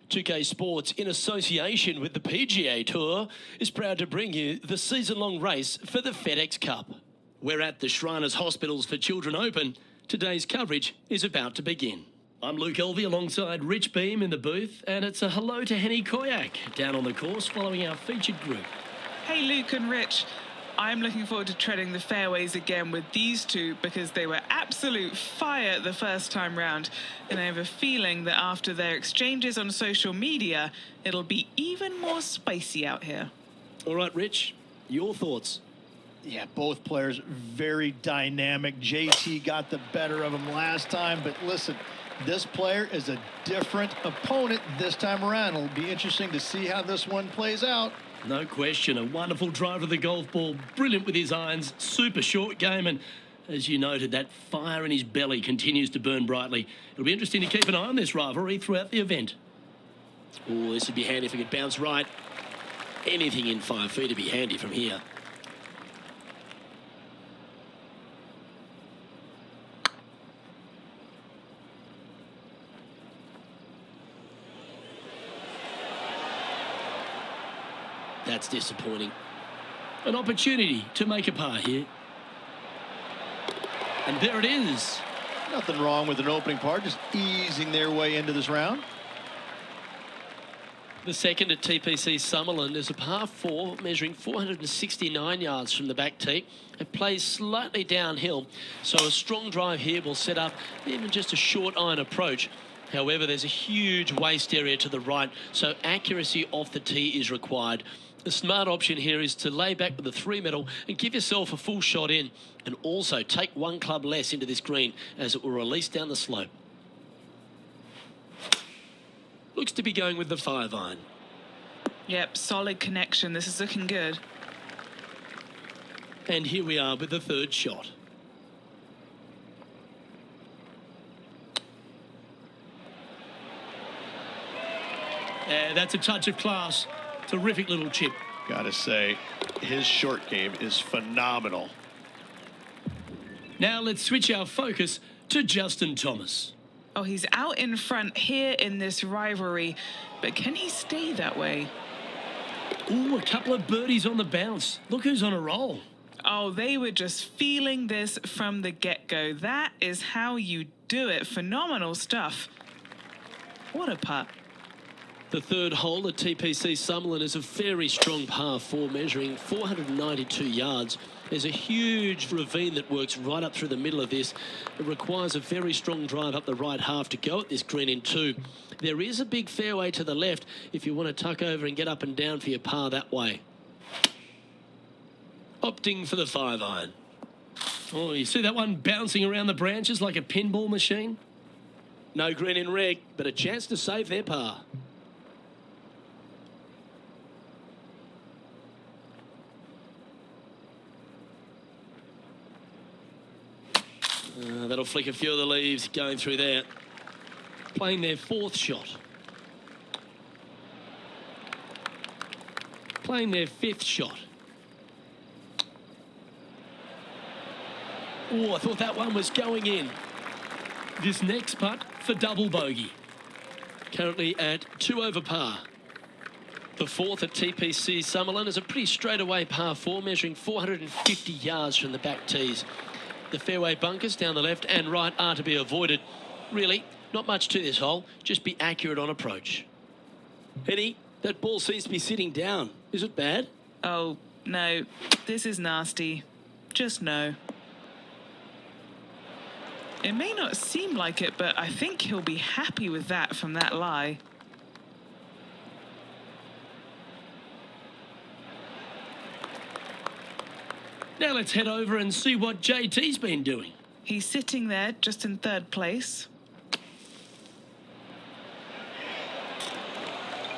2K Sports, in association with the PGA Tour, is proud to bring you the season-long race for the FedEx Cup. We're at the Shriners Hospitals for Children Open. Today's coverage is about to begin. I'm Luke Elvey alongside Rich Beam in the booth, and it's a hello to Henny Koyak down on the course following our featured group. Hey Luke and Rich, I'm looking forward to treading the fairways again with these two because they were absolute fire the first time round, and I have a feeling that after their exchanges on social media, it'll be even more spicy out here. All right, Rich, your thoughts? Yeah, both players very dynamic. JT got the better of him last time, but listen, this player is a different opponent this time around. It'll be interesting to see how this one plays out. No question, a wonderful driver of the golf ball, brilliant with his irons, super short game, and as you noted, that fire in his belly continues to burn brightly. It'll be interesting to keep an eye on this rivalry throughout the event. Oh, this would be handy if it could bounce right. Anything in 5 feet would be handy from here. That's disappointing. An opportunity to make a par here. And there it is. Nothing wrong with an opening par, just easing their way into this round. The second at TPC Summerland is a par 4 measuring 469 yards from the back tee. It plays slightly downhill, so a strong drive here will set up even just a short iron approach. However, there's a huge waste area to the right, so accuracy off the tee is required. The smart option here is to lay back with the 3-metal and give yourself a full shot in, and also take one club less into this green as it will release down the slope. Looks to be going with the 5-iron. Yep, solid connection. This is looking good. And here we are with the third shot. That's a touch of class. Terrific little chip. Gotta say, his short game is phenomenal. Now let's switch our focus to Justin Thomas. Oh, he's out in front here in this rivalry, but can he stay that way? Ooh, a couple of birdies on the bounce. Look who's on a roll. Oh, they were just feeling this from the get-go. That is how you do it. Phenomenal stuff. What a putt. The third hole at TPC Summerland is a very strong par 4 measuring 492 yards. There's a huge ravine that works right up through the middle of this. It requires a very strong drive up the right half to go at this green in 2. There is a big fairway to the left if you want to tuck over and get up and down for your par that way. Opting for the 5-iron. Oh, you see that one bouncing around the branches like a pinball machine? No green in reg, but a chance to save their par. That'll flick a few of the leaves going through there. Playing their 4th shot. Playing their 5th shot. Oh, I thought that one was going in. This next putt for double bogey. Currently at 2 over par. The 4th at TPC Summerland is a pretty straightaway par 4 measuring 450 yards from the back tees. The fairway bunkers down the left and right are to be avoided. Really, not much to this hole. Just be accurate on approach. Henny, that ball seems to be sitting down. Is it bad? Oh, no. This is nasty. Just no. It may not seem like it, but I think he'll be happy with that from that lie. Now let's head over and see what JT's been doing. He's sitting there just in 3rd place.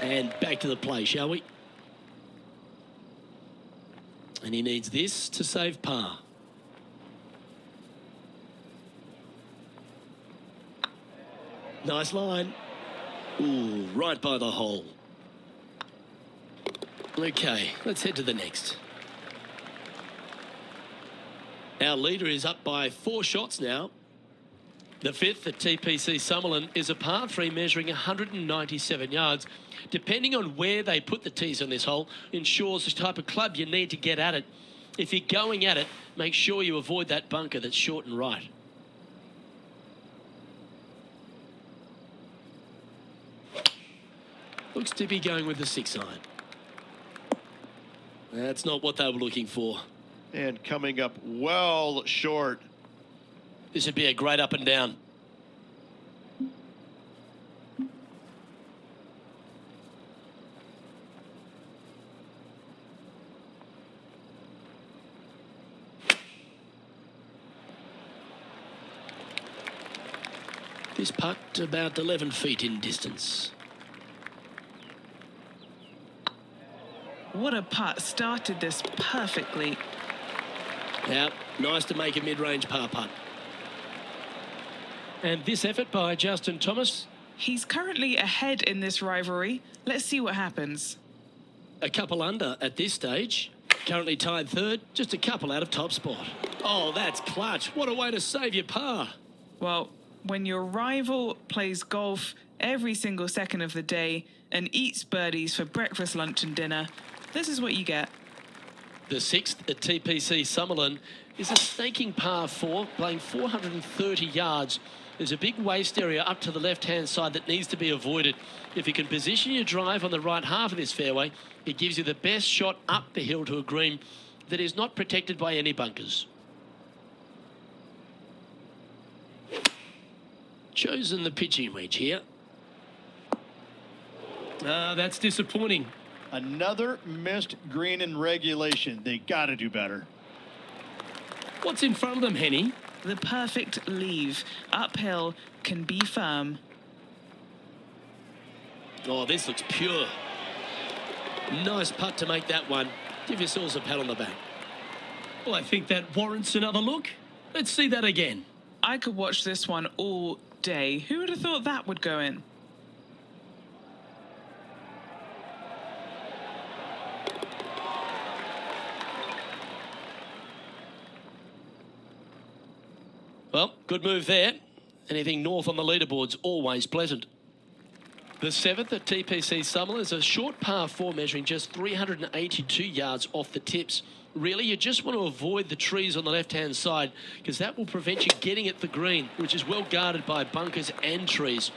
And back to the play, shall we? And he needs this to save par. Nice line. Ooh, right by the hole. Okay, let's head to the next. Our leader is up by 4 shots now. The fifth at TPC Summerlin is a par 3 measuring 197 yards. Depending on where they put the tees on this hole, ensures the type of club you need to get at it. If you're going at it, make sure you avoid that bunker that's short and right. Looks to be going with the 6-iron. That's not what they were looking for. And coming up well short. This would be a great up and down. This putt about 11 feet in distance. What a putt. Started this perfectly. Yeah, nice to make a mid-range par putt. And this effort by Justin Thomas. He's currently ahead in this rivalry. Let's see what happens. A couple under at this stage. Currently tied third, just a couple out of top spot. Oh, that's clutch. What a way to save your par. Well, when your rival plays golf every single second of the day and eats birdies for breakfast, lunch and dinner, this is what you get. The sixth at TPC Summerlin is a staking par 4, playing 430 yards. There's a big waste area up to the left-hand side that needs to be avoided. If you can position your drive on the right half of this fairway, it gives you the best shot up the hill to a green that is not protected by any bunkers. Chosen the pitching wedge here. That's disappointing. Another missed green in regulation. They got to do better. What's in front of them, Henny? The perfect leave. Uphill can be firm. Oh, this looks pure. Nice putt to make that one. Give yourselves a pat on the back. Well, I think that warrants another look. Let's see that again. I could watch this one all day. Who would have thought that would go in? Well, good move there. Anything north on the leaderboard's always pleasant. The seventh at TPC Summerlin is a short par 4 measuring just 382 yards off the tips. Really, you just want to avoid the trees on the left-hand side because that will prevent you getting at the green, which is well guarded by bunkers and trees.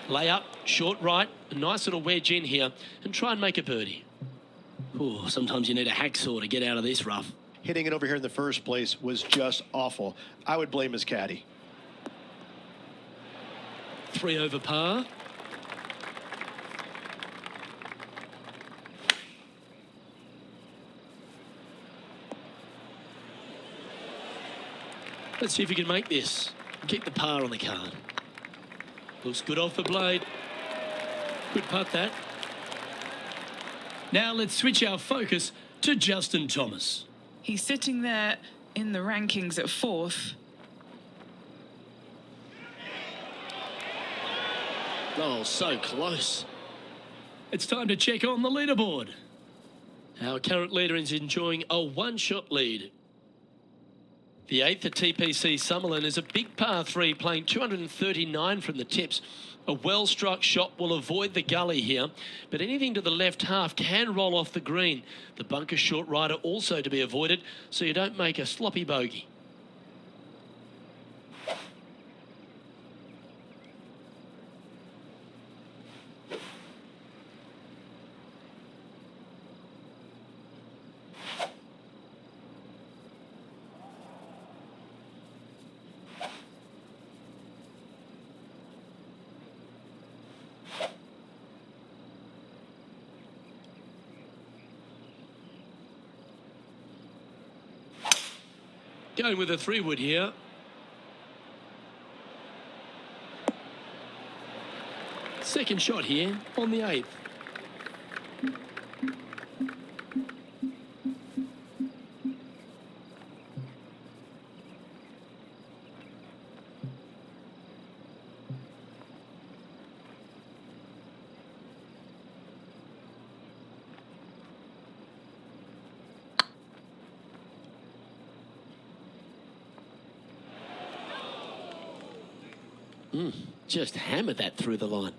Lay up, short right, a nice little wedge in here, and try and make a birdie. Ooh, sometimes you need a hacksaw to get out of this rough. Hitting it over here in the first place was just awful. I would blame his caddy. 3 over par. Let's see if we can make this. Keep the par on the card. Looks good off the blade. Good putt, that. Now let's switch our focus to Justin Thomas. He's sitting there in the rankings at 4th. Oh, so close. It's time to check on the leaderboard. Our current leader is enjoying a one-shot lead. The 8th at TPC Summerlin is a big par 3 playing 239 from the tips. A well-struck shot will avoid the gully here, but anything to the left half can roll off the green. The bunker short rider also to be avoided, so you don't make a sloppy bogey. Going with a 3-wood here. Second shot here on the 8th. Just hammered that through the line.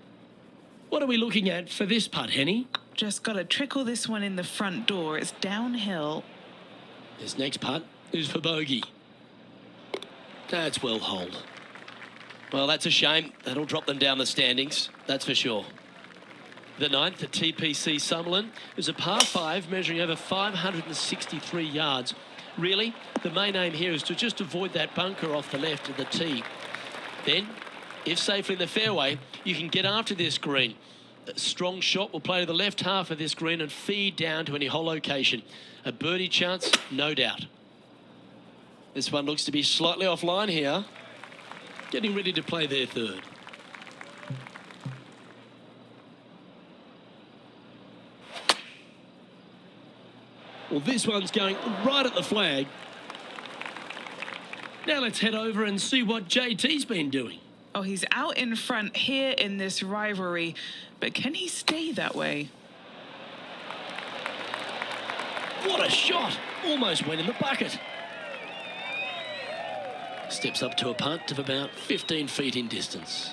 What are we looking at for this putt, Henny? Just got to trickle this one in the front door. It's downhill. His next putt is for bogey. That's well holed. Well, that's a shame. That'll drop them down the standings, that's for sure. The ninth at TPC Summerlin is a par 5 measuring over 563 yards. Really, the main aim here is to just avoid that bunker off the left of the tee. Then, if safely in the fairway, you can get after this green. A strong shot will play to the left half of this green and feed down to any hole location. A birdie chance, no doubt. This one looks to be slightly offline here. Getting ready to play their third. Well, this one's going right at the flag. Now let's head over and see what JT's been doing. Oh, he's out in front here in this rivalry, but can he stay that way? What a shot! Almost went in the bucket. Steps up to a punt of about 15 feet in distance.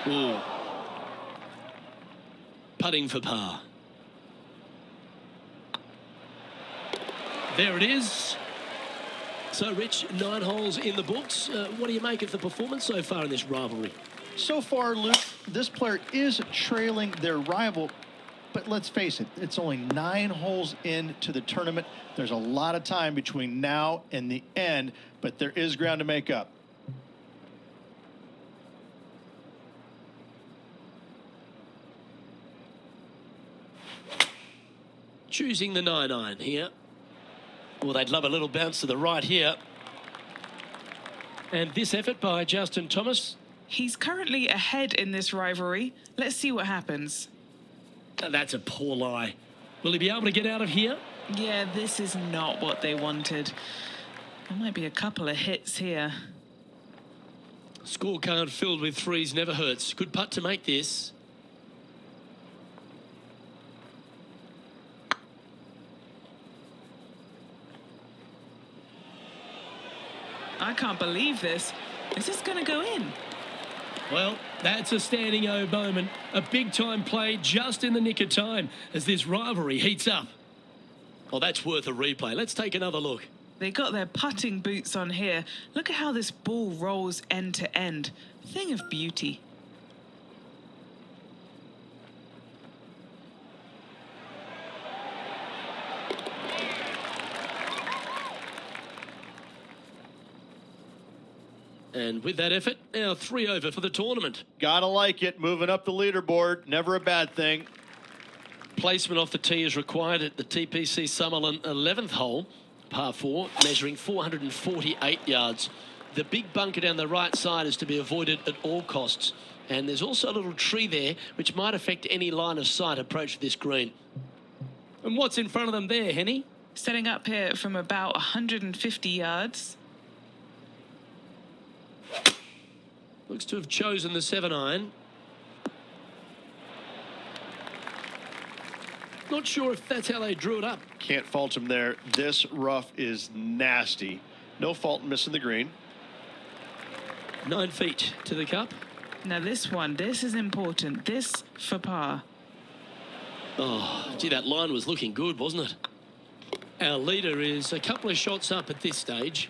Ooh. Putting for par. There it is. So, Rich, 9 holes in the books. What do you make of the performance so far in this rivalry? So far, Luke, this player is trailing their rival, but let's face it, it's only 9 holes into the tournament. There's a lot of time between now and the end, but there is ground to make up. Choosing the 9-iron here. Well, they'd love a little bounce to the right here. And this effort by Justin Thomas. He's currently ahead in this rivalry. Let's see what happens. That's a poor lie. Will he be able to get out of here? Yeah, this is not what they wanted. There might be a couple of hits here. Scorecard filled with threes never hurts. Good putt to make this. I can't believe this. Is this going to go in? Well, that's a standing O moment. A big-time play just in the nick of time as this rivalry heats up. Well, that's worth a replay. Let's take another look. They got their putting boots on here. Look at how this ball rolls end to end. Thing of beauty. And with that effort, now 3 over for the tournament. Gotta like it. Moving up the leaderboard. Never a bad thing. Placement off the tee is required at the TPC Summerlin 11th hole, par 4, measuring 448 yards. The big bunker down the right side is to be avoided at all costs. And there's also a little tree there which might affect any line of sight approach to this green. And what's in front of them there, Henny? Setting up here from about 150 yards. Looks to have chosen the 7-iron. Not sure if that's how they drew it up. Can't fault him there. This rough is nasty. No fault in missing the green. 9 feet to the cup. Now this is important. This for par. Oh, gee, that line was looking good, wasn't it? Our leader is a couple of shots up at this stage.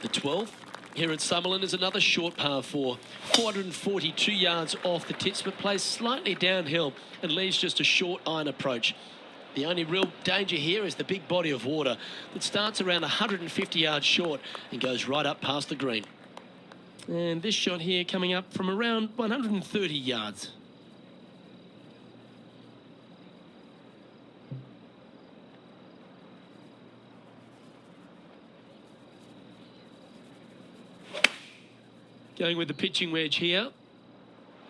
The 12th here at Summerlin is another short par 4. 442 yards off the tips, but plays slightly downhill and leaves just a short iron approach. The only real danger here is the big body of water that starts around 150 yards short and goes right up past the green. And this shot here coming up from around 130 yards. Going with the pitching wedge here.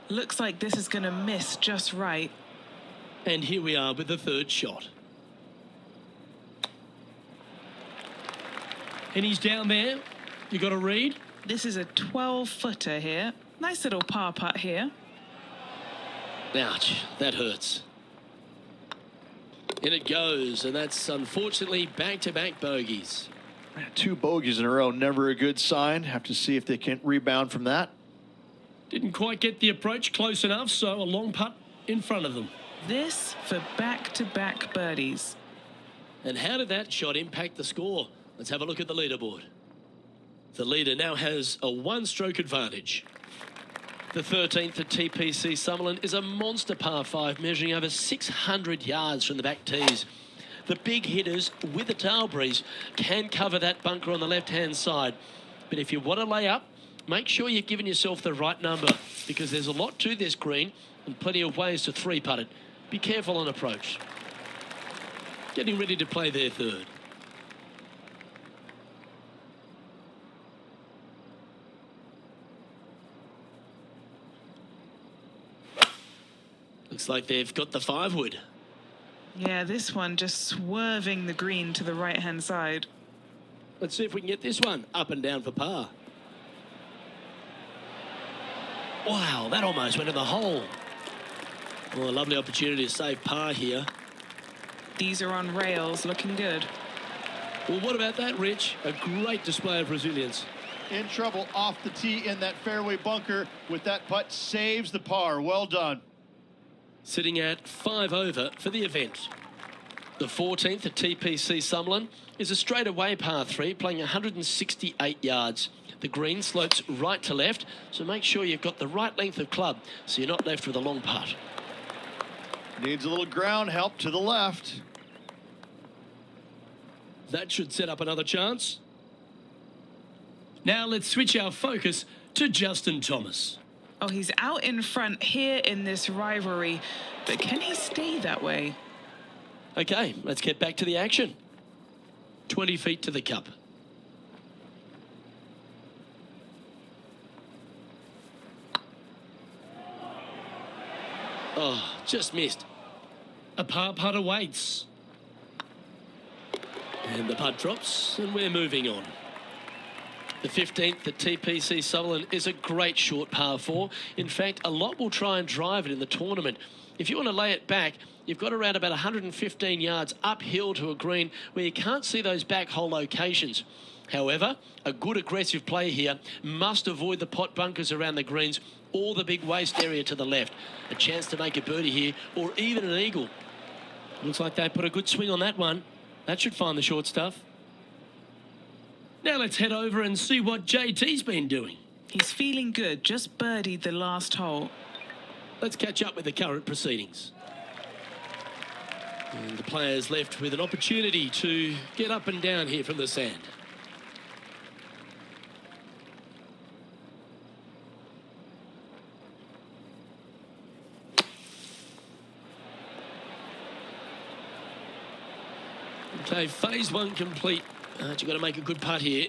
Looks like this is going to miss just right. And here we are with the third shot. And he's down there. You got to read. This is a 12-footer here. Nice little par putt here. Ouch, that hurts. In it goes, and that's unfortunately back-to-back bogeys. 2 bogeys in a row, never a good sign. Have to see if they can rebound from that. Didn't quite get the approach close enough, so a long putt in front of them. This for back-to-back birdies. And how did that shot impact the score? Let's have a look at the leaderboard. The leader now has a 1-stroke advantage. The 13th at TPC Summerlin is a monster par 5 measuring over 600 yards from the back tees. The big hitters with a tail breeze can cover that bunker on the left-hand side. But if you want to lay up, make sure you've given yourself the right number, because there's a lot to this green and plenty of ways to 3-putt it. Be careful on approach. Getting ready to play their third. Looks like they've got the 5-wood. Yeah, this one just swerving the green to the right-hand side. Let's see if we can get this one up and down for par. Wow, that almost went in the hole. Well, a lovely opportunity to save par here. These are on rails, looking good. Well, what about that, Rich? A great display of resilience. In trouble off the tee in that fairway bunker with that putt, saves the par. Well done. Sitting at 5 over for the event. The 14th at TPC Summerlin is a straightaway par 3, playing 168 yards. The green slopes right to left, so make sure you've got the right length of club so you're not left with a long putt. Needs a little ground help to the left. That should set up another chance. Now let's switch our focus to Justin Thomas. Oh, he's out in front here in this rivalry, but can he stay that way? Okay, let's get back to the action. 20 feet to the cup. Oh, just missed. A par putt awaits. And the putt drops, and we're moving on. The 15th at TPC Summerlin is a great short par 4. In fact, a lot will try and drive it in the tournament. If you want to lay it back, you've got around about 115 yards uphill to a green where you can't see those back hole locations. However, a good aggressive play here must avoid the pot bunkers around the greens or the big waste area to the left. A chance to make a birdie here or even an eagle. Looks like they put a good swing on that one. That should find the short stuff. Now let's head over and see what JT's been doing. He's feeling good, just birdied the last hole. Let's catch up with the current proceedings. And the players left with an opportunity to get up and down here from the sand. Okay, phase 1 complete. You've got to make a good putt here.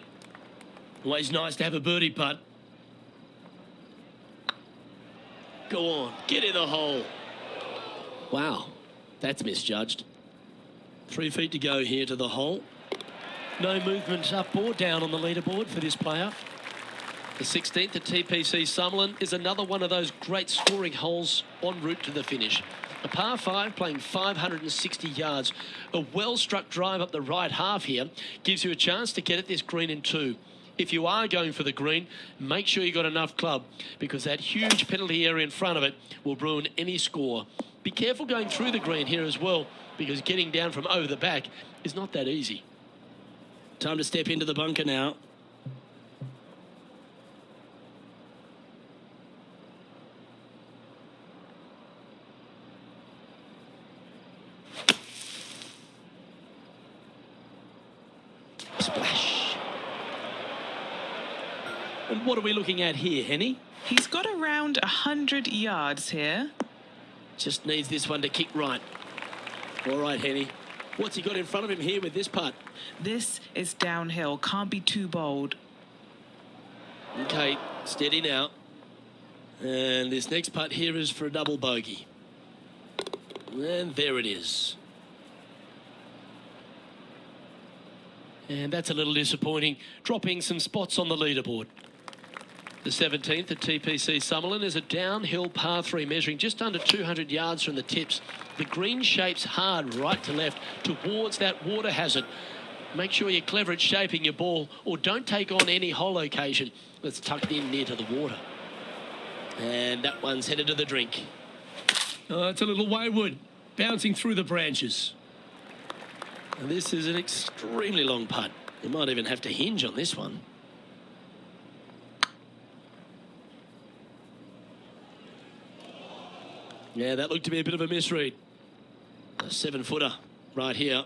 Always nice to have a birdie putt. Go on, get in the hole. Wow, that's misjudged. 3 feet to go here to the hole. No movement up or down on the leaderboard for this player. The 16th at TPC Summerlin is another one of those great scoring holes en route to the finish. A par 5 playing 560 yards. A well-struck drive up the right half here gives you a chance to get at this green in 2. If you are going for the green, make sure you got enough club, because that huge penalty area in front of it will ruin any score. Be careful going through the green here as well, because getting down from over the back is not that easy. Time to step into the bunker now. Splash. And what are we looking at here, Henny? He's got around 100 yards here. Just needs this one to kick right. All right, Henny. What's he got in front of him here with this putt? This is downhill, can't be too bold. Okay, steady now. And this next putt here is for a double bogey. And there it is. And that's a little disappointing, dropping some spots on the leaderboard. The 17th at TPC Summerlin is a downhill par 3 measuring just under 200 yards from the tips. The green shapes hard right to left towards that water hazard. Make sure you're clever at shaping your ball or don't take on any hole location that's tucked in near to the water. And that one's headed to the drink. Oh, it's a little wayward, bouncing through the branches. And this is an extremely long putt. You might even have to hinge on this one. Yeah, that looked to be a bit of a misread. A 7-footer right here.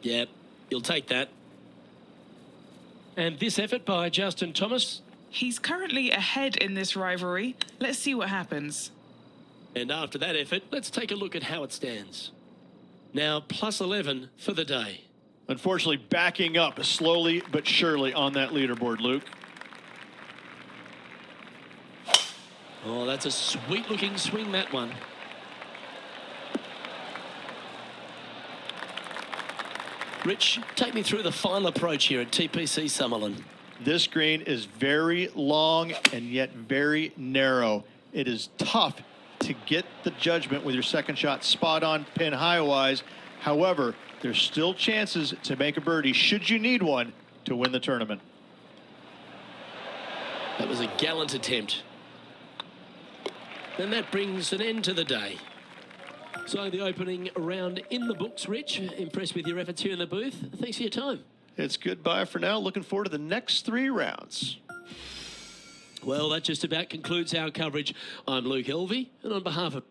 Yeah, you'll take that. And this effort by Justin Thomas. He's currently ahead in this rivalry. Let's see what happens. And after that effort, let's take a look at how it stands. Now, plus 11 for the day. Unfortunately, backing up slowly but surely on that leaderboard, Luke. Oh, that's a sweet-looking swing, that one. Rich, take me through the final approach here at TPC Summerlin. This green is very long and yet very narrow. It is tough to get the judgment with your second shot spot on pin high-wise. However, there's still chances to make a birdie should you need one to win the tournament. That was a gallant attempt. And that brings an end to the day. So the opening round in the books, Rich. Impressed with your efforts here in the booth. Thanks for your time. It's goodbye for now. Looking forward to the next 3 rounds. Well, that just about concludes our coverage. I'm Luke Elvey, and on behalf of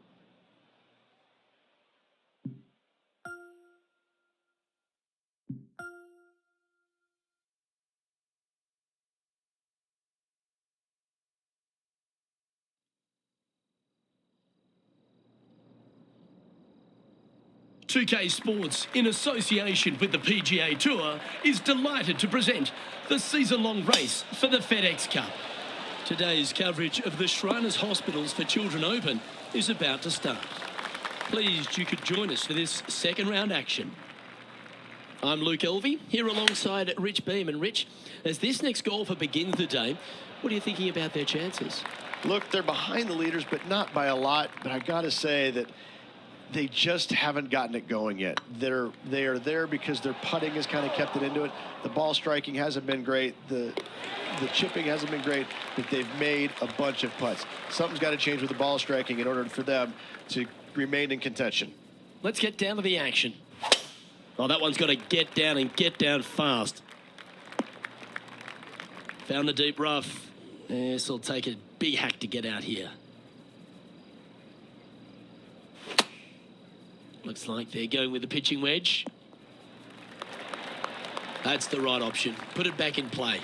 "2K Sports, in association with the PGA Tour, is delighted to present the season-long race for the FedEx Cup. today's coverage of the Shriners Hospitals for Children Open is about to start. Pleased you could join us for this second round action. I'm Luke Elvey, here alongside Rich Beam. And Rich, as this next golfer begins the day, what are you thinking about their chances? Look, they're behind the leaders, but not by a lot. But I got to say that they just haven't gotten it going yet. They are there because their putting has kind of kept it into it. The ball striking hasn't been great. The chipping hasn't been great, but they've made a bunch of putts. Something's got to change with the ball striking in order for them to remain in contention. Let's get down to the action. Oh, that one's got to get down and get down fast. Found the deep rough. This will take a big hack to get out here. Looks like they're going with the pitching wedge. That's the right option. Put it back in play.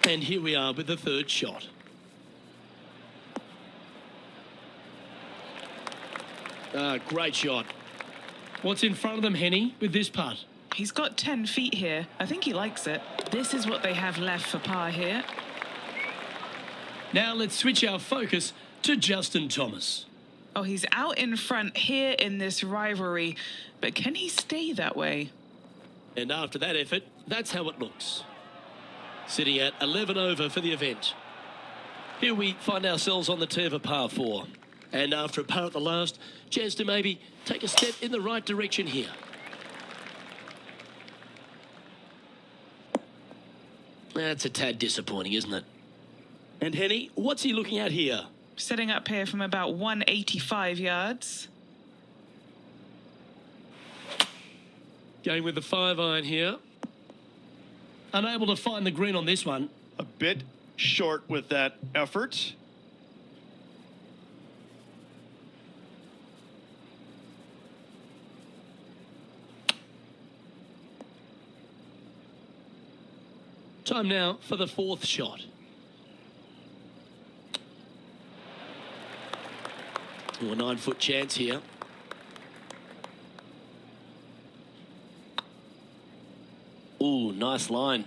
And here we are with the third shot. Great shot. What's in front of them, Henny, with this putt? He's got 10 feet here. I think he likes it. This is what they have left for par here. Now let's switch our focus to Justin Thomas. Oh, he's out in front here in this rivalry, but can he stay that way? And after that effort, that's how it looks. Sitting at 11 over for the event. Here we find ourselves on the tee of a par 4. And after a par at the last, chance to maybe take a step in the right direction here. That's a tad disappointing, isn't it? And Henny, what's he looking at here? Setting up here from about 185 yards. Going with the 5-iron here. Unable to find the green on this one. A bit short with that effort. Time now for the fourth shot. Oh, a 9-foot chance here. Ooh, nice line.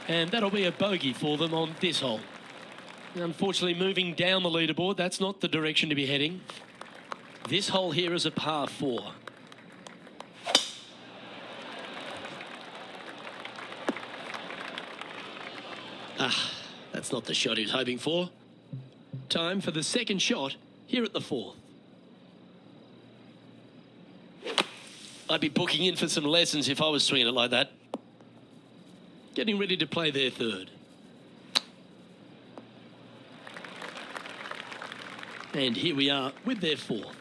And that'll be a bogey for them on this hole. Unfortunately, moving down the leaderboard, that's not the direction to be heading. This hole here is a par 4. That's not the shot he was hoping for. Time for the second shot here at the fourth. I'd be booking in for some lessons if I was swinging it like that. Getting ready to play their third. And here we are with their fourth.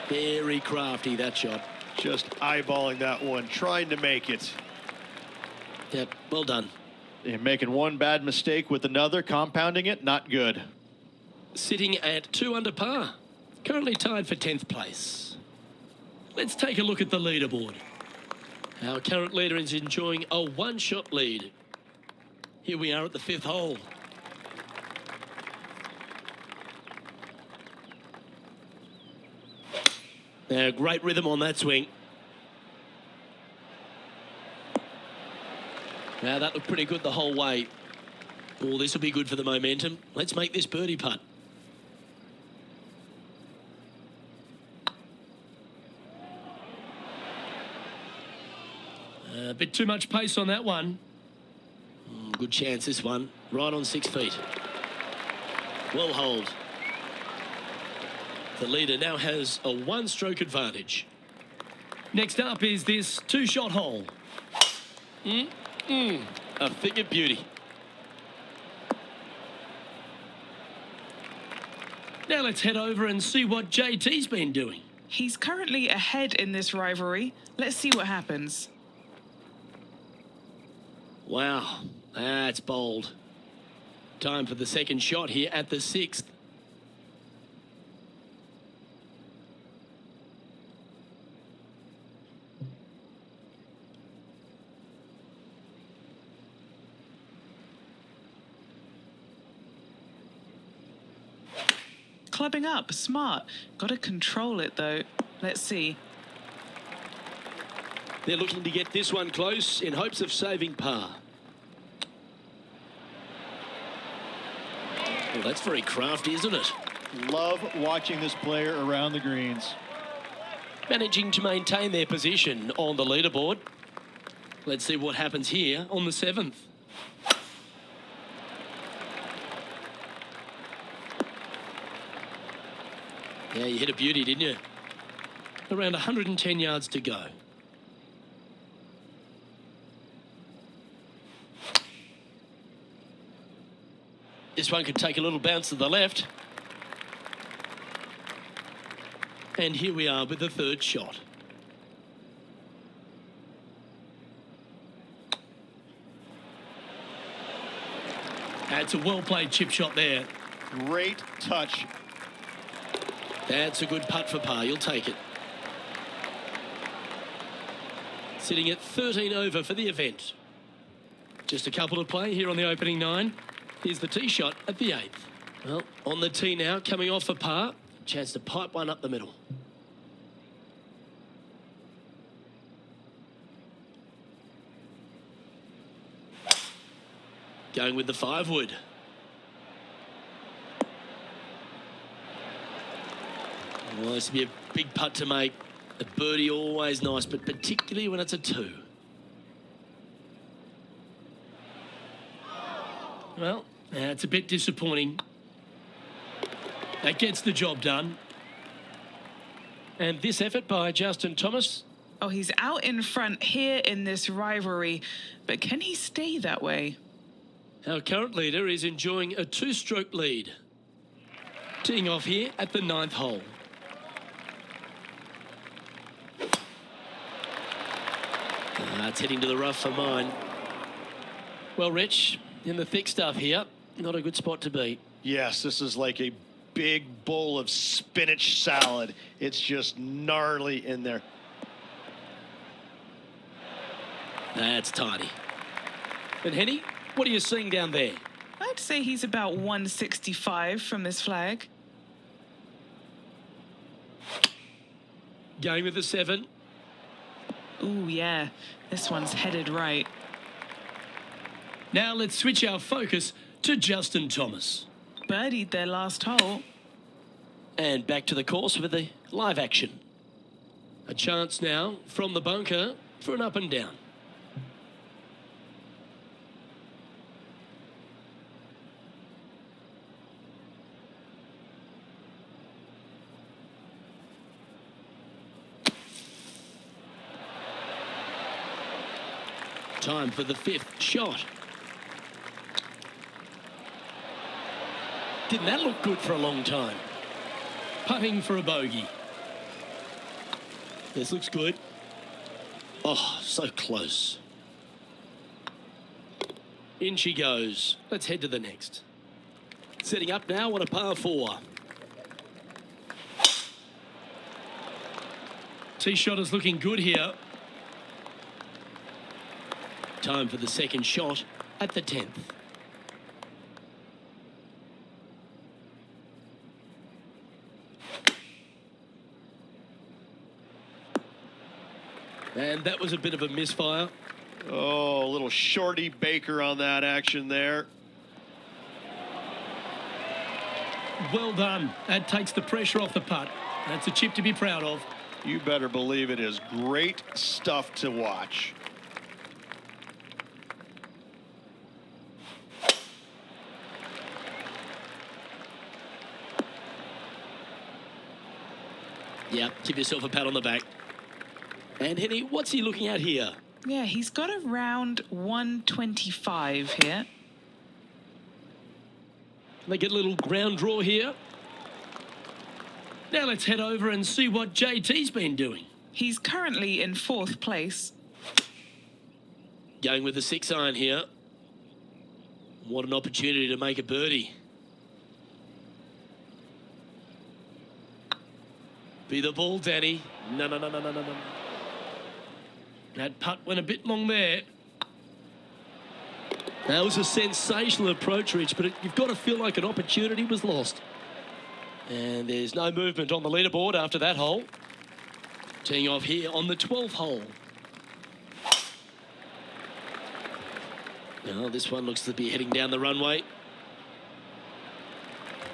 Very crafty, that shot. Just eyeballing that one, trying to make it. Yep, well done. You're making one bad mistake with another, compounding it, not good. Sitting at 2 under par. Currently tied for 10th place. Let's take a look at the leaderboard. Our current leader is enjoying a one-shot lead. Here we are at the 5th hole. Now, great rhythm on that swing. Now, that looked pretty good the whole way. Oh, this will be good for the momentum. Let's make this birdie putt. A bit too much pace on that one. Good chance, this one. Right on 6 feet. Well holed. The leader now has a one-stroke advantage. Next up is this two-shot hole. A figure beauty. Now let's head over and see what JT's been doing. He's currently ahead in this rivalry. Let's see what happens. Wow, that's bold. Time for the second shot here at the 6th. Clubbing up, smart. Got to control it though. Let's see. They're looking to get this one close in hopes of saving par. Well, that's very crafty, isn't it? Love watching this player around the greens. Managing to maintain their position on the leaderboard. Let's see what happens here on the 7th. Yeah, you hit a beauty, didn't you? Around 110 yards to go. This one could take a little bounce to the left. And here we are with the third shot. That's a well-played chip shot there. Great touch. That's a good putt for par. You'll take it. Sitting at 13 over for the event. Just a couple to play here on the opening 9. Here's the tee shot at the 8th. Well, on the tee now, coming off for par. Chance to pipe one up the middle. Going with the 5-wood. Well, this will be a big putt to make. A birdie always nice, but particularly when it's a 2. Well, that's a bit disappointing. That gets the job done. And this effort by Justin Thomas. Oh, he's out in front here in this rivalry, but can he stay that way? Our current leader is enjoying a 2-stroke lead. Teeing off here at the 9th hole. It's heading to the rough for mine. Well, Rich, in the thick stuff here, not a good spot to be. Yes, this is like a big bowl of spinach salad. It's just gnarly in there. That's tiny. And Henny, what are you seeing down there? I'd say he's about 165 from this flag. Going with the 7. Ooh, yeah. This one's headed right. Now let's switch our focus to Justin Thomas. birdied their last hole. And back to the course with the live action. A chance now from the bunker for an up and down. Time for the 5th shot. Didn't that look good for a long time? Putting for a bogey. This looks good. Oh, so close. In she goes. Let's head to the next. Setting up now on a par 4. Tee shot is looking good here. Time for the 2nd shot at the 10th. And that was a bit of a misfire. Oh, a little shorty Baker on that action there. Well done. That takes the pressure off the putt. That's a chip to be proud of. You better believe it is great stuff to watch. Yep, give yourself a pat on the back. And Henny, what's he looking at here? Yeah, he's got around 125 here. They get a little ground draw here. Now let's head over and see what JT's been doing. He's currently in 4th place. Going with the 6 iron here. What an opportunity to make a birdie. Be the ball, Danny. No. That putt went a bit long there. That was a sensational approach, Rich, but you've got to feel like an opportunity was lost. And there's no movement on the leaderboard after that hole. Teeing off here on the 12th hole. Now this one looks to be heading down the runway.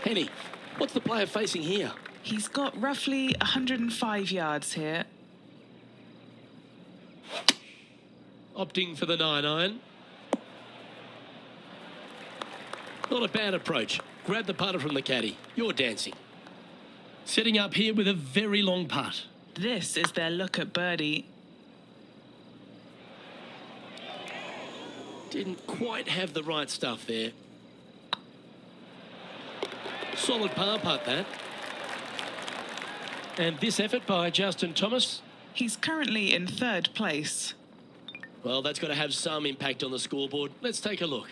Henny, what's the player facing here? He's got roughly 105 yards here. Opting for the 9 iron. Not a bad approach. Grab the putter from the caddy. You're dancing. Setting up here with a very long putt. This is their look at birdie. Didn't quite have the right stuff there. Solid par putt, that. And this effort by Justin Thomas. He's currently in 3rd place. Well, that's got to have some impact on the scoreboard. Let's take a look.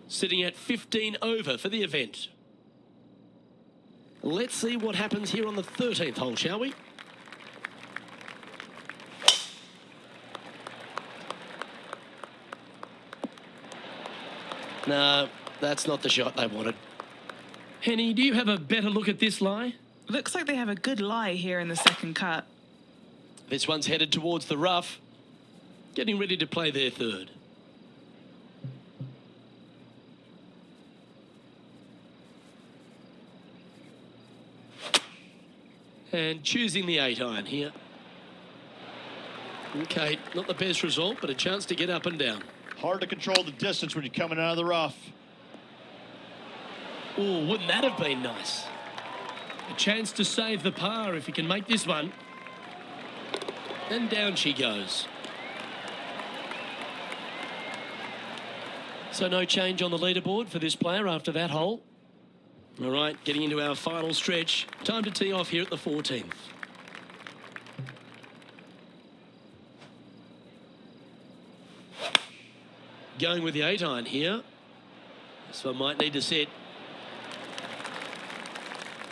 Sitting at 15 over for the event. Let's see what happens here on the 13th hole, shall we? No, that's not the shot they wanted. Henny, do you have a better look at this lie? Looks like they have a good lie here in the 2nd cut. This one's headed towards the rough. Getting ready to play their 3rd. And choosing the 8 iron here. Okay, not the best result, but a chance to get up and down. Hard to control the distance when you're coming out of the rough. Oh, wouldn't that have been nice? A chance to save the par if he can make this one. And down she goes. So no change on the leaderboard for this player after that hole. All right, getting into our final stretch. Time to tee off here at the 14th. Going with the 8 iron here. This one might need to set.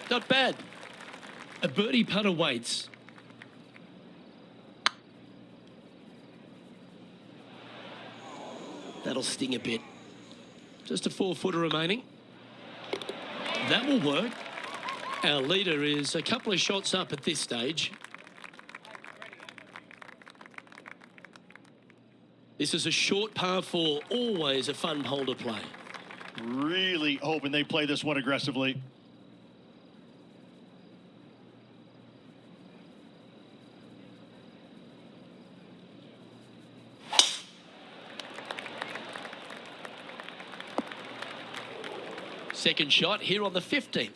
Not bad. A birdie putt awaits. That'll sting a bit. Just a 4-footer remaining. That will work. Our leader is a couple of shots up at this stage. This is a short par 4, always a fun hole to play. Really hoping they play this one aggressively. Second shot here on the 15th.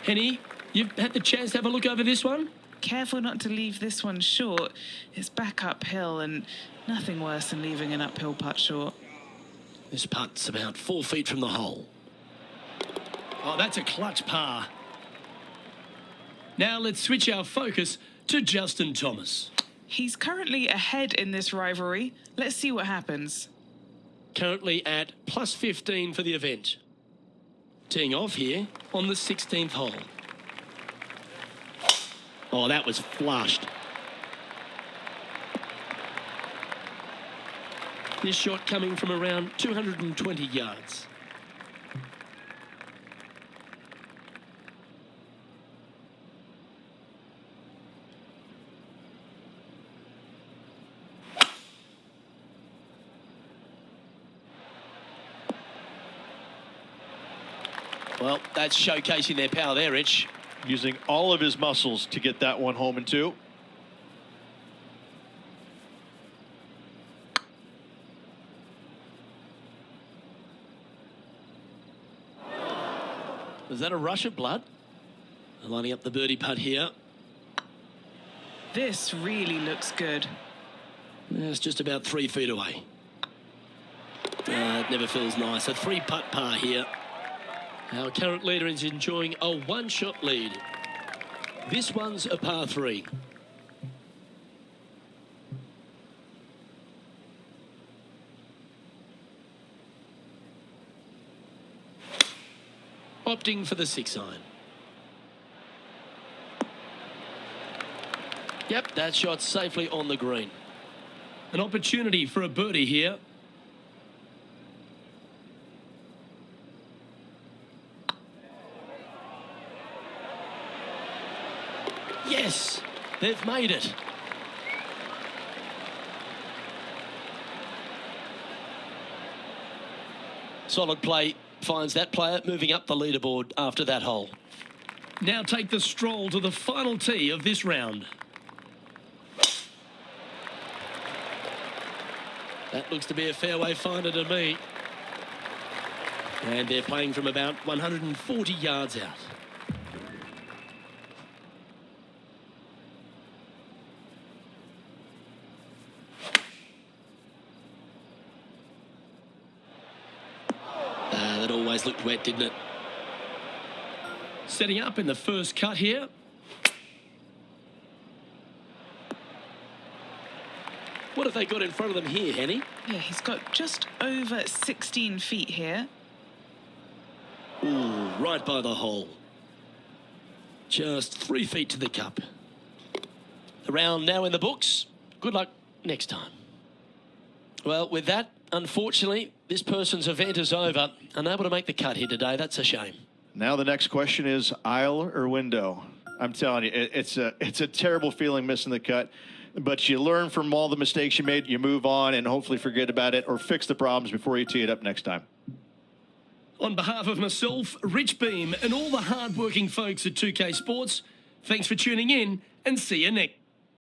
Henny, you've had the chance to have a look over this one? Careful not to leave this one short. It's back uphill and nothing worse than leaving an uphill putt short. This putt's about 4 feet from the hole. Oh, that's a clutch par. Now let's switch our focus to Justin Thomas. He's currently ahead in this rivalry. Let's see what happens. Currently at plus 15 for the event. Teeing off here on the 16th hole. Oh, that was flushed. This shot coming from around 220 yards. Well, that's showcasing their power there, Rich. Using all of his muscles to get that one home in two. Was that a rush of blood? Lining up the birdie putt here. This really looks good. It's just about 3 feet away. It never feels nice. A 3-putt par here. Our current leader is enjoying a 1-shot lead. This one's a par 3. Opting for the 6-iron. Yep, that shot's safely on the green. An opportunity for a birdie here. Yes, they've made it. Solid play finds that player moving up the leaderboard after that hole. Now take the stroll to the final tee of this round. That looks to be a fairway finder to me. And they're playing from about 140 yards out. That always looked wet, didn't it? Setting up in the first cut here. What have they got in front of them here, Henny? Yeah, he's got just over 16 feet here. Ooh, right by the hole. Just 3 feet to the cup. The round now in the books. Good luck next time. Well, with that, unfortunately, this person's event is over. Unable to make the cut here today. That's a shame. Now the next question is aisle or window. I'm telling you, it's a terrible feeling missing the cut. But you learn from all the mistakes you made, you move on and hopefully forget about it or fix the problems before you tee it up next time. On behalf of myself, Rich Beem, and all the hard-working folks at 2K Sports, thanks for tuning in and see you next.